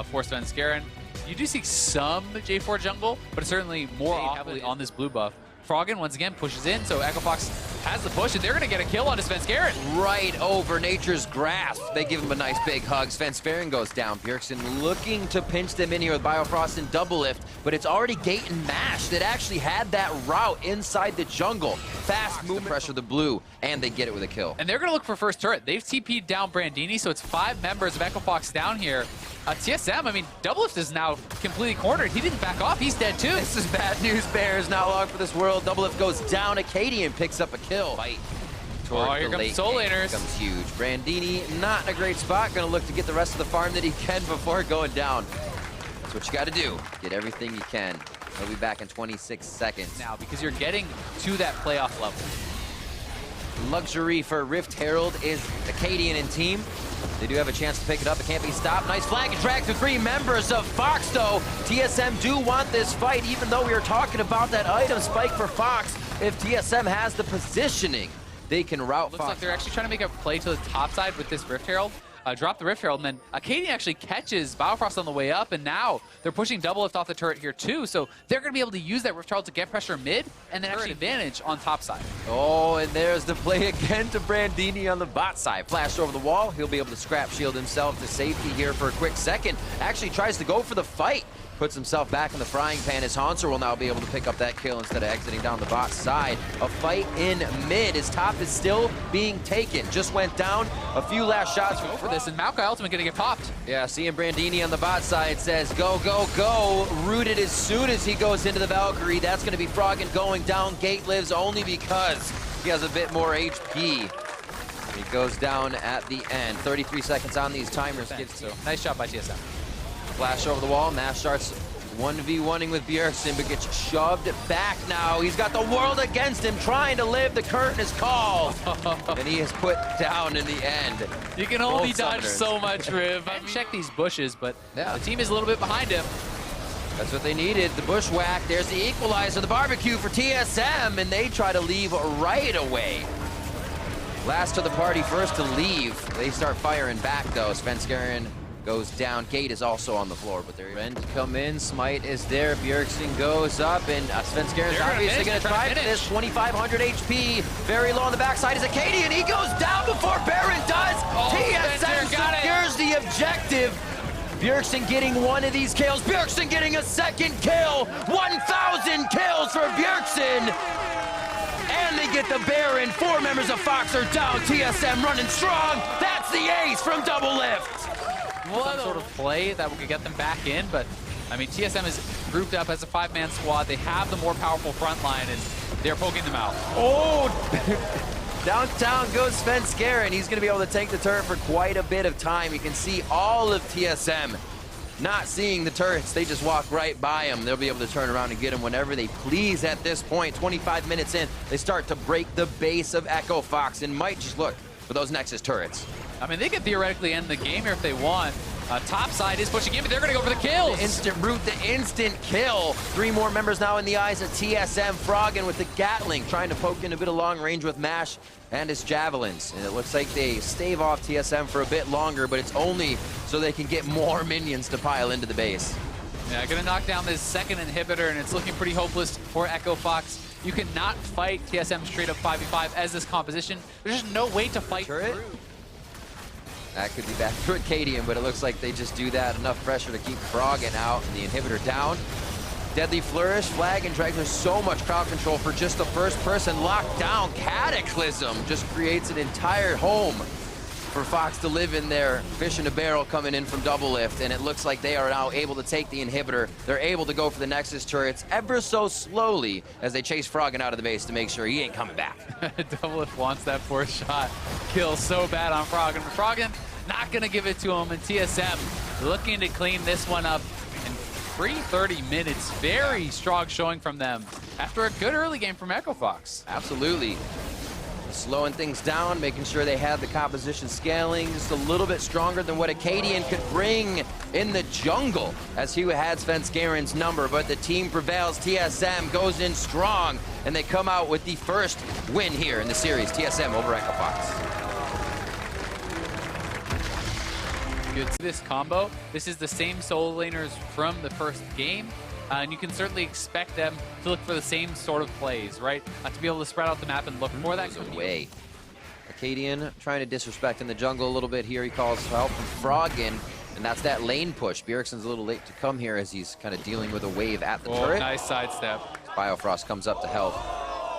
for Svenskeren. You do see some J4 jungle, but it's certainly more heavily on this blue buff. Froggen once again pushes in, so Echo Fox has the push, and they're gonna get a kill on Svenskeren. Right over Nature's Grasp. They give him a nice big hug. Svenskeren goes down. Bjergsen looking to pinch them in here with Biofrost and Double Lift, but it's already Gate and Mash that actually had that route inside the jungle. Fast movement, pressure the blue, and they get it with a kill. And they're gonna look for first turret. They've TP'd down Brandini, so it's 5 members of Echo Fox down here. TSM, I mean, Double Lift is now completely cornered. He didn't back off. He's dead too. This is bad news, Bears. Not long for this world. Double Lift goes down. Acadian picks up a kill. Fight. Here comes Soul Laners. Comes huge. Brandini not in a great spot. Gonna look to get the rest of the farm that he can before going down. That's what you gotta do. Get everything you can. He'll be back in 26 seconds. Now, because you're getting to that playoff level. Luxury for Rift Herald is Acadian and team. They do have a chance to pick it up. It can't be stopped. Nice flag and drag to 3 members of Fox, though. TSM do want this fight, even though we were talking about that item spike for Fox. If TSM has the positioning, they can route Looks Fox. like they're actually trying to make a play to the top side with this Rift Herald. Drop the Rift Herald, and then Acadian actually catches Biofrost on the way up, and now they're pushing Double Lift off the turret here too, so they're going to be able to use that Rift Herald to get pressure mid, and then actually advantage on top side. Oh, and there's the play again to Brandini on the bot side. Flashed over the wall. He'll be able to scrap shield himself to safety here for a quick second. Actually tries to go for the fight. Puts himself back in the frying pan as Haunter will now be able to pick up that kill instead of exiting down the bot side. A fight in mid. His top is still being taken. Just went down. A few last shots. Go for this, and Maokai ultimate gonna get popped. Yeah, seeing Brandini on the bot side says, go, go, go. Rooted as soon as he goes into the Valkyrie. That's gonna be Froggen going down. Gate lives only because he has a bit more HP. He goes down at the end. 33 seconds on these timers. So nice job by TSM. Flash over the wall. Mash starts 1v1ing with Bjergsen, but gets shoved back now. He's got the world against him, trying to live. The curtain is called, and he is put down in the end. You can only dodge so much, Riv. I mean, check these bushes, but the team is a little bit behind him. That's what they needed. The bushwhack. There's the equalizer, the barbecue for TSM, and they try to leave right away. Last to the party, first to leave. They start firing back, though. Svenskeren goes down. Gate is also on the floor, but they're ready to come in. Smite is there. Bjergsen goes up, and Svenskeren's obviously going to try for this. 2,500 HP. Very low on the backside is Acadian. He goes down before Baron does. TSM secures the objective. Bjergsen getting one of these kills. Bjergsen getting a second kill. 1,000 kills for Bjergsen. And they get the Baron. 4 members of Fox are down. TSM running strong. That's the ace from Double Lift. Some sort of play that could get them back in, but I mean, TSM is grouped up as a 5-man squad. They have the more powerful front line, and they're poking them out. Oh, downtown goes Svenskeren. He's going to be able to take the turret for quite a bit of time. You can see all of TSM not seeing the turrets. They just walk right by them. They'll be able to turn around and get them whenever they please at this point. 25 minutes in, they start to break the base of Echo Fox and might just look for those Nexus turrets. I mean, they could theoretically end the game here if they want. Top side is pushing in, but they're going to go for the kills. The instant root, the instant kill. 3 more members now in the eyes of TSM. Froggen with the Gatling, trying to poke in a bit of long range with Mash and his Javelins. And it looks like they stave off TSM for a bit longer, but it's only so they can get more minions to pile into the base. Yeah, going to knock down this second inhibitor, and it's looking pretty hopeless for Echo Fox. You cannot fight TSM straight up 5v5 as this composition. There's just no way to fight through. That could be back for Acadian, but it looks like they just do that. Enough pressure to keep Froggen out and the inhibitor down. Deadly Flourish, Flag and Drag. There's so much crowd control for just the first person locked down. Cataclysm just creates an entire home for Fox to live in there. Fish in a barrel coming in from Double Lift, and it looks like they are now able to take the inhibitor. They're able to go for the Nexus turrets ever so slowly as they chase Froggen out of the base to make sure he ain't coming back. Double Lift wants that 4th shot. Kill so bad on Froggen. Froggen not gonna give it to him, and TSM looking to clean this one up in 30 minutes. Very strong showing from them after a good early game from Echo Fox. Absolutely. Slowing things down, making sure they have the composition scaling just a little bit stronger than what Acadian could bring in the jungle, as he had Svenskeren's number, but the team prevails. TSM goes in strong, and they come out with the first win here in the series. TSM over Echo Fox. good. This combo, this is the same solo laners from the first game, and you can certainly expect them to look for the same sort of plays, right? To be able to spread out the map and look for that. Away. Arcadian trying to disrespect in the jungle a little bit here. He calls for help from Froggen, and that's that lane push. Bjergsen's a little late to come here as he's kind of dealing with a wave at the turret. Nice sidestep. Bifrost comes up to help.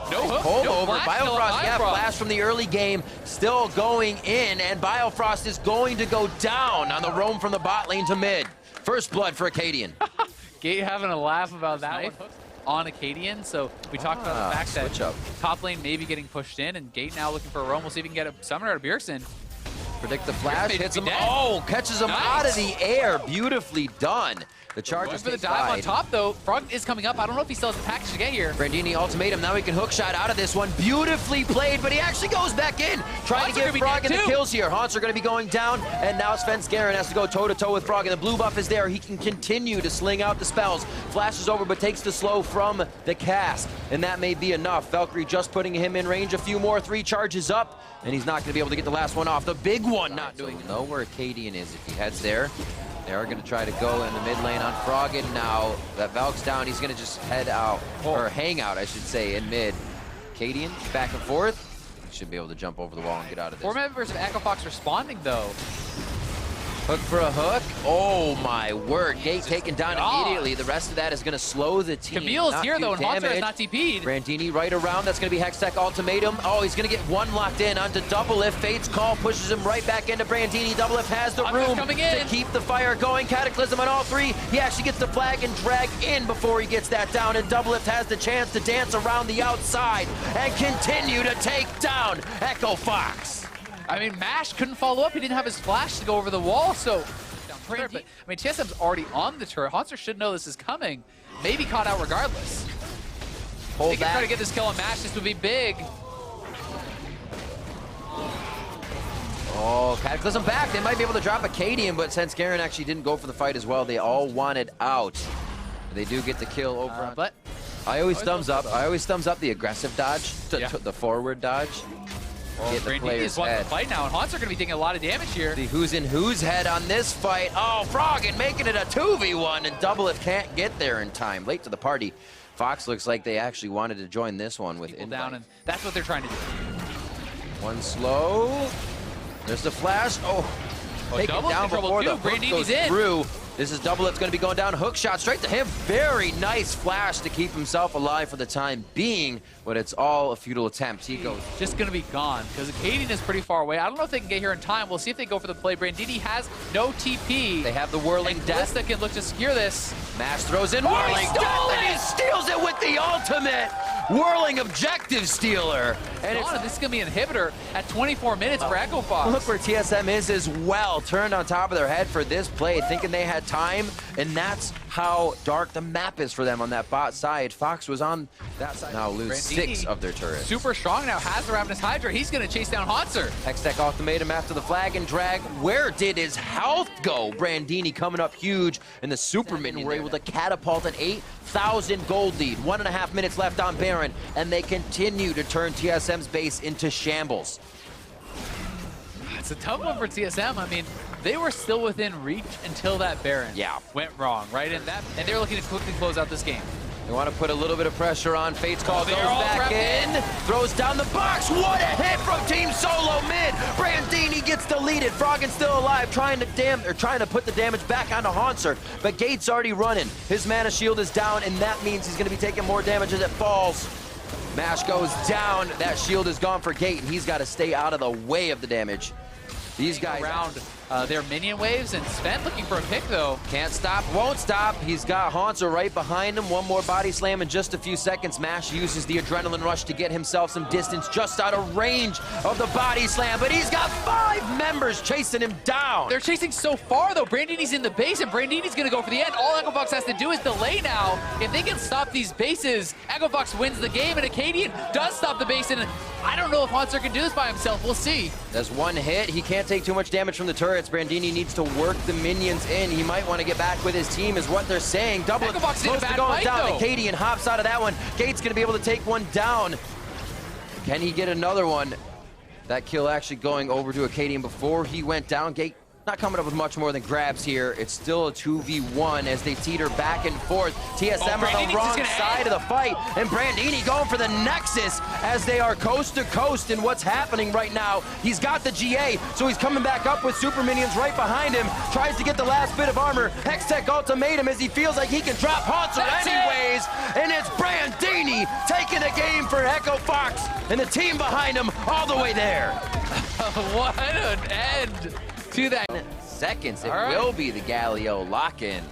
No hook, Pull no over. flash, Bifrost, yeah, flash from the early game, still going in, and Bifrost is going to go down on the roam from the bot lane to mid. First blood for Arcadian. Gate having a laugh about that on Acadian, so we talked about the fact that top lane maybe getting pushed in, and Gate now looking for a roam. We'll see if he can get a summoner out of Bjergsen. Predict the flash, hits him. Oh, catches him out of the air. Beautifully done. The charge is for the dive on top, though. Frog is coming up. I don't know if he still has the package to get here. Brandini ultimatum. Now he can hook shot out of this one. Beautifully played, but he actually goes back in. Trying to get Froggen the kills here. Haunts are going to be going down, and now Svenskeren has to go toe-to-toe with Froggen. The blue buff is there. He can continue to sling out the spells. Flashes over, but takes the slow from the cast, and that may be enough. Valkyrie just putting him in range. A few more. 3 charges up, and he's not going to be able to get the last one off. The big one not doing it. Know where Acadian is if he heads there. They are going to try to go in the mid lane on Froggen now. That Valk's down. He's going to just head out, or hang out, I should say, in mid. Acadian back and forth. He should be able to jump over the wall and get out of this. 4 members of Echo Fox responding, though. Hook for a hook. Oh, my word. Gate taken down immediately. The rest of that is going to slow the team. Camille's here, though, and Haunter is not TP'd. Brandini right around. That's going to be Hextech ultimatum. Oh, he's going to get one locked in onto Doublelift. Fate's call pushes him right back into Brandini. Doublelift has the room to keep the fire going. Cataclysm on all 3. He actually gets the flag and drag in before he gets that down, and Doublelift has the chance to dance around the outside and continue to take down Echo Fox. I mean, Mash couldn't follow up. He didn't have his flash to go over the wall, so... But, I mean, TSM's already on the turret. Haunter should know this is coming. Maybe caught out regardless. They can try to get this kill on Mash. This would be big. Oh, Cataclysm back. They might be able to drop Acadian, but since Garen actually didn't go for the fight as well, they all wanted out. They do get the kill over. But I always thumbs up. I always thumbs up the aggressive dodge, the forward dodge. Brandini is wanting to fight now, and Haunts are going to be taking a lot of damage here. The who's in whose head on this fight. Oh, Froggen making it a 2v1, and Doublelift can't get there in time. Late to the party. Fox looks like they actually wanted to join this one with people down, and that's what they're trying to do. One slow. There's the flash. Oh, taken down before the hook goes through. This is Doublelift going to be going down. Hook shot straight to him. Very nice flash to keep himself alive for the time being, but it's all a futile attempt. He goes. Just going to be gone because Acadian is pretty far away. I don't know if they can get here in time. We'll see if they go for the play. Brandini has no TP. They have the Whirling Death. That can look to secure this. Mash throws in Whirling Death, and he steals it with the ultimate. Whirling Objective Stealer. And this is going to be an inhibitor at 24 minutes for Echo Fox. Look where TSM is as well. Turned on top of their head for this play, thinking they had time, and that's how dark the map is for them on that bot side. Fox was on that side. Now lose 6 of their turrets. Super strong now, has the Ravenous Hydra. He's going to chase down Haunter. Hextech ultimatum after the flag and drag. Where did his health go? Brandini coming up huge, and the Supermen were able to catapult an 8,000 gold lead. 1.5 minutes left on Baron, and they continue to turn TSM's base into shambles. It's a tough one for TSM. I mean, they were still within reach until that Baron went wrong, right? And they're looking to quickly close out this game. They want to put a little bit of pressure on. Fate's call goes back in, throws down the box. What a hit from Team Solomid. Brandini gets deleted. Froggen's still alive, trying to put the damage back onto Haunter, but Gate's already running. His mana shield is down, and that means he's going to be taking more damage as it falls. Mash goes down. That shield is gone for Gate, and he's got to stay out of the way of the damage. These guys around their minion waves, and Sven looking for a pick though. Can't stop, won't stop. He's got Haunter right behind him. One more body slam in just a few seconds. Mash uses the adrenaline rush to get himself some distance just out of range of the body slam, but he's got 5 members chasing him down. They're chasing so far though. Brandini's in the base, and Brandini's gonna go for the end. All Echo Fox has to do is delay now. If they can stop these bases, Echo Fox wins the game, and Acadian does stop the base, and I don't know if Haunter can do this by himself. We'll see. There's one hit. He can't take too much damage from the turrets. Brandini needs to work the minions in. He might want to get back with his team is what they're saying. Double close to going down. Acadian hops out of that one. Gate's going to be able to take one down. Can he get another one? That kill actually going over to Acadian before he went down. Gate not coming up with much more than grabs here. It's still a 2v1 as they teeter back and forth. TSM on the wrong side of the fight, and Brandini going for the Nexus as they are coast to coast in what's happening right now. He's got the GA, so he's coming back up with super minions right behind him. Tries to get the last bit of armor. Hextech ultimatum as he feels like he can drop Haunter anyways, and it's Brandini taking the game for Echo Fox, and the team behind him all the way there. What an end to that. Seconds, it will be the Galio lock-in.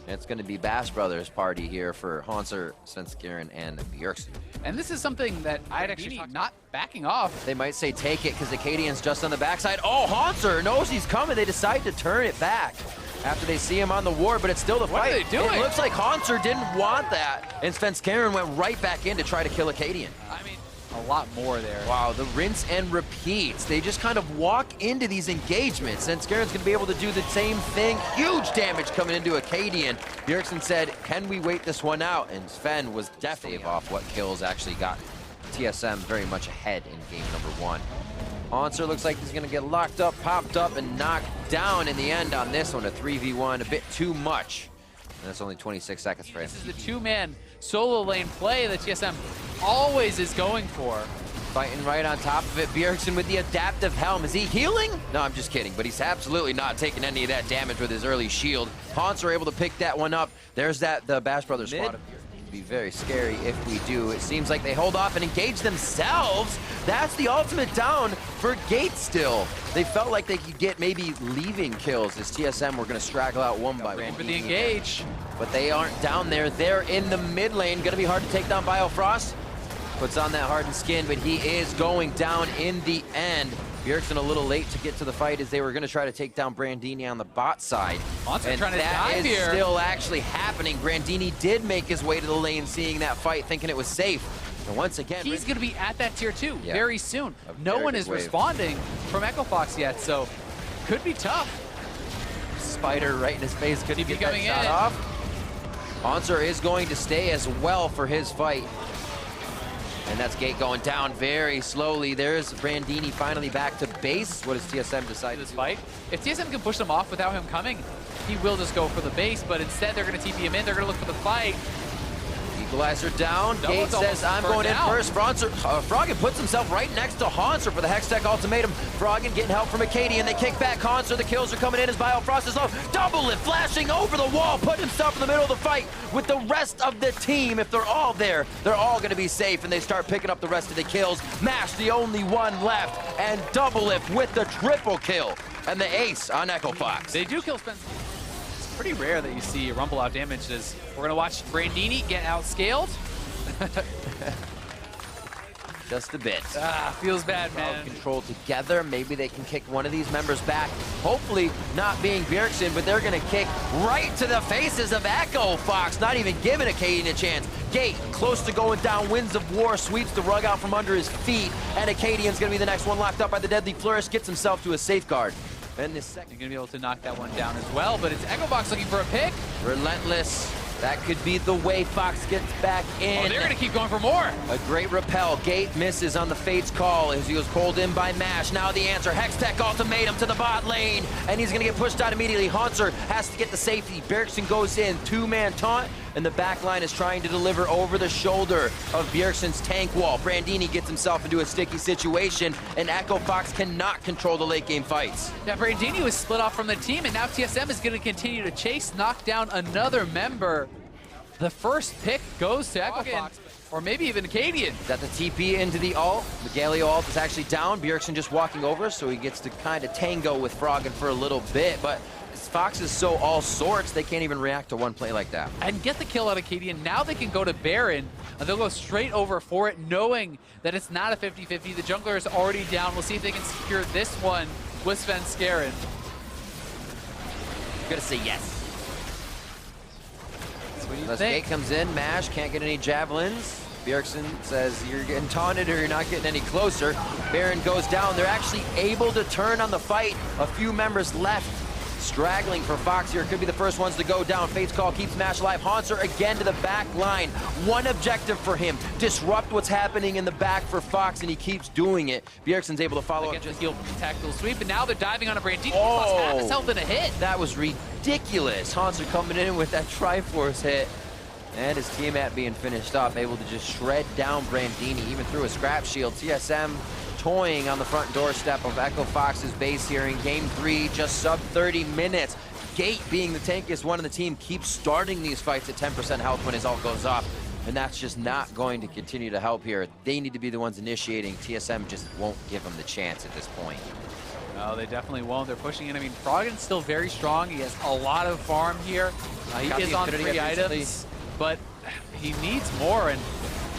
It's going to be Bash Brothers party here for Haunter, Svenskeren, and Bjergsen. And this is something that I'd actually not backing off. They might say take it because the Cadian's just on the backside. Oh, Haunter knows he's coming. They decide to turn it back after they see him on the ward, but it's still the fight. What are they doing? It looks like Haunter didn't want that, and Svenskeren went right back in to try to kill a Cadian. I mean, a lot more there. Wow, the rinse and repeats. They just kind of walk into these engagements. And Svenskaren's going to be able to do the same thing. Huge damage coming into a Cadian. Bjergsen said, can we wait this one out? And Sven was definitely off what kills actually got TSM very much ahead in game number 1. Haunter looks like he's going to get locked up, popped up, and knocked down in the end on this one. A 3v1, a bit too much. And that's only 26 seconds for him. This is the two-man solo lane play that TSM always is going for. Fighting right on top of it. Bjergsen with the adaptive helm. Is he healing? No, I'm just kidding, but he's absolutely not taking any of that damage with his early shield. Haunts are able to pick that one up. There's the Bash Brothers squad up here. It'd be very scary if we do. It seems like they hold off and engage themselves. That's the ultimate down for Gate still. They felt like they could get maybe leaving kills as TSM were going to straggle out one by one. For the engage. But they aren't down there. They're in the mid lane. Going to be hard to take down Biofrost. Puts on that hardened skin, but he is going down in the end. Bjergsen a little late to get to the fight as they were going to try to take down Brandini on the bot side. Monster and trying to that dive is here. Still actually happening. Brandini did make his way to the lane, seeing that fight, thinking it was safe. And once again, he's going to be at that tier 2 very soon. No very one good is wave. responding from Echo Fox yet, so could be tough. Spider right in his face. Couldn't get that coming shot in. off. Haunter is going to stay as well for his fight. And that's Gate going down very slowly. There's Brandini finally back to base. What does TSM decide This fight? If TSM can push them off without him coming, he will just go for the base, but instead they're going to TP him in. They're going to look for the fight. Equalizer down. No, Gate it's says, I'm burned going in down. first. Froggen puts himself right next to Haunter for the Hextech ultimatum. Froggen getting help from Acadian. They kick back Haunter. The kills are coming in as Biofrost is low. Double it, flashing over the wall, putting himself in the middle of the fight with the rest of the team. If they're all there, they're all going to be safe, and they start picking up the rest of the kills. Mash, the only one left, and Double it with the triple kill. And the ace on Echo Fox. They do kill Spencer. It's pretty rare that you see Rumble out damaged as we're going to watch Brandini get outscaled. Just a bit. Feels bad, man. Control together. Maybe they can kick one of these members back. Hopefully not being Bjergsen, but they're going to kick right to the faces of Echo Fox, not even giving Acadian a chance. Gate close to going down. Winds of War sweeps the rug out from under his feet, and Acadian's going to be the next one locked up by the Deadly Flourish. Gets himself to a safeguard. And this second, You're going to be able to knock that one down as well, but it's Echo Fox looking for a pick. Relentless. That could be the way Fox gets back in. Oh, they're going to keep going for more. A great repel. Gate misses on the Fate's call as he was pulled in by Mash. Now the answer. Hextech ultimatum to the bot lane, and he's going to get pushed out immediately. Haunter has to get the safety. Bjergsen goes in. Two-man taunt, and the back line is trying to deliver over the shoulder of Bjergsen's tank wall. Brandini gets himself into a sticky situation, and Echo Fox cannot control the late game fights. Yeah, Brandini was split off from the team, and now TSM is going to continue to chase, knock down another member. The first pick goes to Echo Fox, or maybe even Acadian. Got the TP into the ult. The Galio ult is actually down. Bjergsen just walking over, so he gets to kind of tango with Froggen for a little bit, but Fox is so all sorts, they can't even react to one play like that. And get the kill out of Acadian. Now they can go to Baron, and they'll go straight over for it, knowing that it's not a 50-50. The jungler is already down. We'll see if they can secure this one with Svenskeren. Gonna say yes. Unless think? Gate comes in, Mash can't get any javelins. Bjergsen says you're getting taunted or you're not getting any closer. Baron goes down. They're actually able to turn on the fight. A few members left Straggling for Fox here, could be the first ones to go down. Fate's Call keeps Smash alive. Haunter again to the back line. One objective for him, disrupt what's happening in the back for Fox, and he keeps doing it. Bjergsen's able to follow up. Just he'll tactical sweep, and now they're diving on a Brandini. Oh. He lost half his health in a hit. That was ridiculous. Haunter coming in with that Triforce hit. And his Tiamat being finished up, able to just shred down Brandini, even through a scrap shield. TSM toying on the front doorstep of Echo Fox's base here in Game 3, just sub 30 minutes. Gate, being the tankiest one on the team, keeps starting these fights at 10% health when his ult goes off. And that's just not going to continue to help here. They need to be the ones initiating. TSM just won't give them the chance at this point. No, they definitely won't. They're pushing in. I mean, Froggen's still very strong. He has a lot of farm here. He is on 3 items, but he needs more, and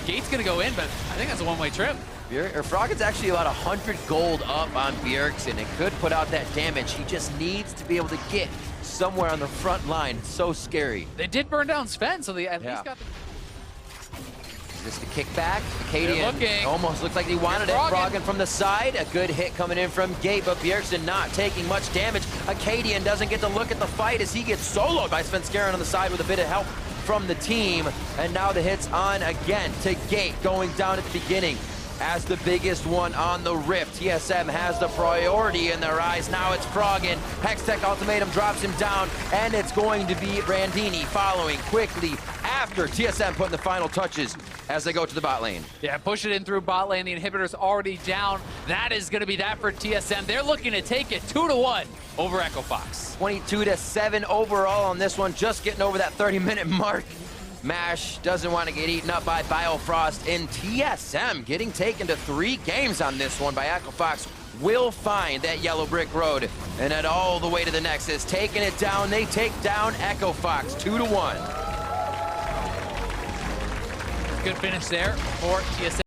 Gate's going to go in, but I think that's a one-way trip. Froggen's actually about 100 gold up on Bjergsen. It could put out that damage. He just needs to be able to get somewhere on the front line. It's so scary. They did burn down Sven, so they at least got the... Just a kickback. Acadian almost looked like he wanted it. Froggen from the side. A good hit coming in from Gate, but Bjergsen not taking much damage. Acadian doesn't get to look at the fight as he gets soloed by Svenskeren on the side with a bit of help from the team. And now the hits on again to Gate, going down at the beginning as the biggest one on the Rift. TSM has the priority in their eyes. Now it's Froggen. Hextech Ultimatum drops him down, and it's going to be Brandini following quickly after TSM putting the final touches as they go to the bot lane. Yeah, push it in through bot lane. The inhibitor's already down. That is going to be that for TSM. They're looking to take it 2-1 over Echo Fox. 22-7 overall on this one, just getting over that 30-minute mark. Mash doesn't want to get eaten up by Biofrost, and TSM getting taken to 3 games on this one by Echo Fox will find that yellow brick road and head all the way to the Nexus. Taking it down, they take down Echo Fox 2-1. Good finish there for TSM.